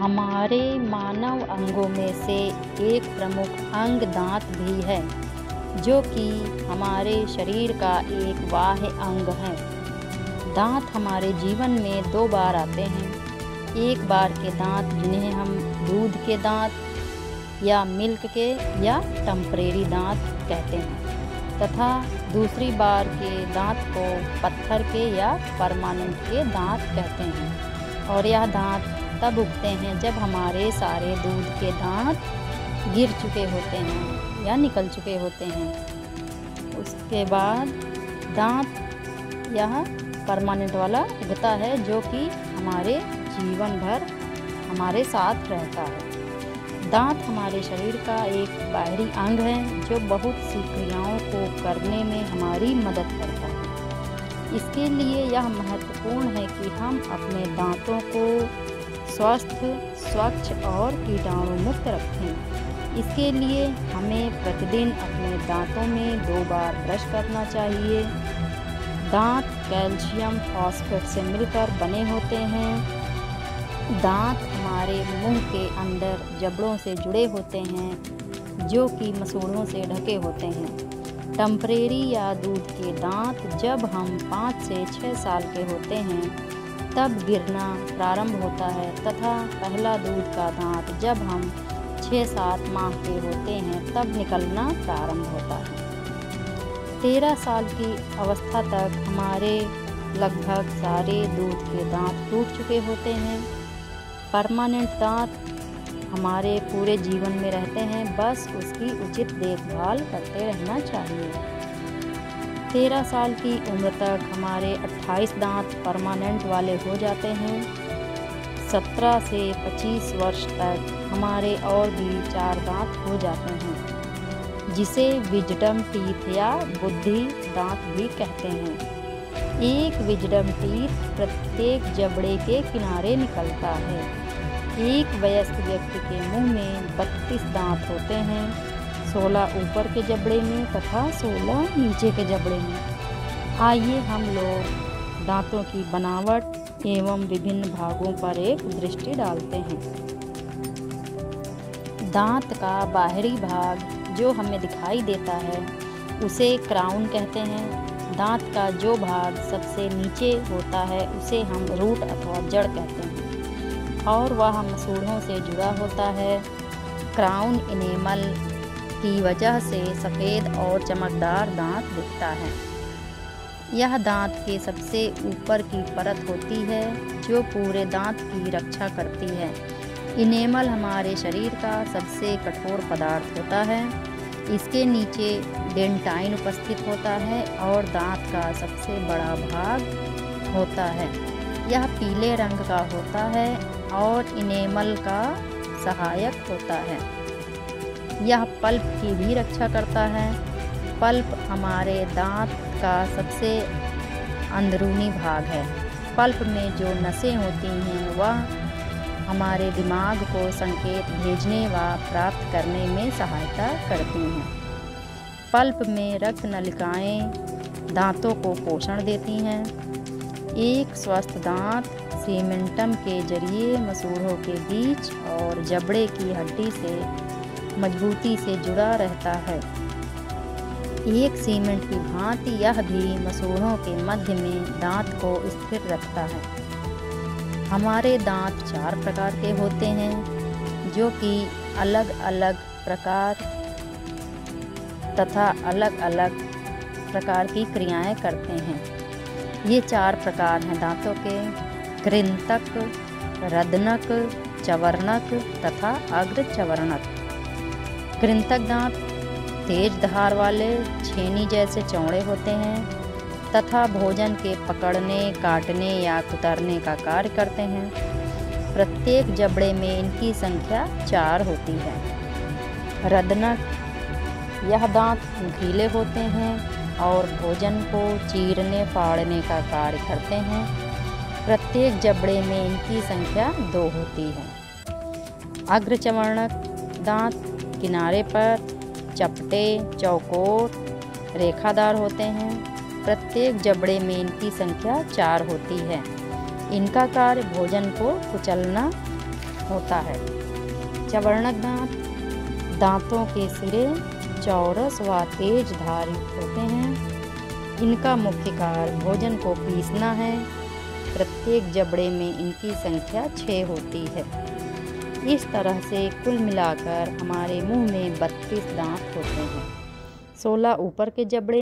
हमारे मानव अंगों में से एक प्रमुख अंग दांत भी है, जो कि हमारे शरीर का एक बाह्य अंग है। दांत हमारे जीवन में 2 बार आते हैं। एक बार के दांत जिन्हें हम दूध के दांत या मिल्क के या टेम्परेरी दांत कहते हैं, तथा दूसरी बार के दांत को पत्थर के या परमानेंट के दांत कहते हैं। और यह दांत तब उगते हैं जब हमारे सारे दूध के दांत गिर चुके होते हैं या निकल चुके होते हैं। उसके बाद दांत यह परमानेंट वाला उगता है, जो कि हमारे जीवन भर हमारे साथ रहता है। दांत हमारे शरीर का एक बाहरी अंग है, जो बहुत सी क्रियाओं को करने में हमारी मदद करता है। इसके लिए यह महत्वपूर्ण है कि हम अपने दांतों को स्वस्थ, स्वच्छ और कीटाणु मुक्त रखें। इसके लिए हमें प्रतिदिन अपने दांतों में 2 बार ब्रश करना चाहिए। दांत कैल्शियम फॉस्फेट से मिलकर बने होते हैं। दांत हमारे मुंह के अंदर जबड़ों से जुड़े होते हैं, जो कि मसूड़ों से ढके होते हैं। टेम्परेरी या दूध के दांत जब हम 5 से 6 साल के होते हैं तब गिरना प्रारंभ होता है, तथा पहला दूध का दांत जब हम 6-7 माह के होते हैं तब निकलना प्रारंभ होता है। 13 साल की अवस्था तक हमारे लगभग सारे दूध के दांत टूट चुके होते हैं। परमानेंट दांत हमारे पूरे जीवन में रहते हैं, बस उसकी उचित देखभाल करते रहना चाहिए। 13 साल की उम्र तक हमारे 28 दांत परमानेंट वाले हो जाते हैं। 17 से 25 वर्ष तक हमारे और भी 4 दांत हो जाते हैं, जिसे विजडम टीथ या बुद्धि दांत भी कहते हैं। एक विजडम टीथ प्रत्येक जबड़े के किनारे निकलता है। एक वयस्क व्यक्ति के मुंह में 32 दांत होते हैं, 16 ऊपर के जबड़े में तथा 16 नीचे के जबड़े में। आइए हम लोग दांतों की बनावट एवं विभिन्न भागों पर एक दृष्टि डालते हैं। दांत का बाहरी भाग जो हमें दिखाई देता है उसे क्राउन कहते हैं। दांत का जो भाग सबसे नीचे होता है उसे हम रूट अथवा जड़ कहते हैं, और वह मसूड़ों से जुड़ा होता है। क्राउन इनेमल की वजह से सफ़ेद और चमकदार दांत दिखता है। यह दांत के सबसे ऊपर की परत होती है, जो पूरे दांत की रक्षा करती है। इनेमल हमारे शरीर का सबसे कठोर पदार्थ होता है। इसके नीचे डेंटाइन उपस्थित होता है और दांत का सबसे बड़ा भाग होता है। यह पीले रंग का होता है और इनेमल का सहायक होता है। यह पल्प की भी रक्षा करता है। पल्प हमारे दांत का सबसे अंदरूनी भाग है। पल्प में जो नसें होती हैं वह हमारे दिमाग को संकेत भेजने व प्राप्त करने में सहायता करती हैं। पल्प में रक्त नलिकाएं दांतों को पोषण देती हैं। एक स्वस्थ दांत सीमेंटम के जरिए मसूड़ों के बीच और जबड़े की हड्डी से मजबूती से जुड़ा रहता है। एक सीमेंट की भांति यह भी मसूड़ों के मध्य में दांत को स्थिर रखता है। हमारे दांत 4 प्रकार के होते हैं, जो कि अलग अलग प्रकार तथा अलग अलग प्रकार की क्रियाएं करते हैं। ये 4 प्रकार हैं दांतों के: कृंतक, रदनक, चवर्णक तथा अग्रचवर्णक। कृंतक दांत तेज धार वाले छेनी जैसे चौड़े होते हैं तथा भोजन के पकड़ने, काटने या कुतरने का कार्य करते हैं। प्रत्येक जबड़े में इनकी संख्या 4 होती है। रदनक, यह दांत नुकीले होते हैं और भोजन को चीरने फाड़ने का कार्य करते हैं। प्रत्येक जबड़े में इनकी संख्या 2 होती है। अग्रचवर्णक दांत किनारे पर चपटे, चौकोर, रेखादार होते हैं। प्रत्येक जबड़े में इनकी संख्या 4 होती है। इनका कार्य भोजन को कुचलना होता है। चवर्णक दांत। दांतों के सिरे चौरस व तेज धारी होते हैं। इनका मुख्य कार्य भोजन को पीसना है। प्रत्येक जबड़े में इनकी संख्या 6 होती है। इस तरह से कुल मिलाकर हमारे मुंह में 32 दांत होते हैं। 16 ऊपर के जबड़े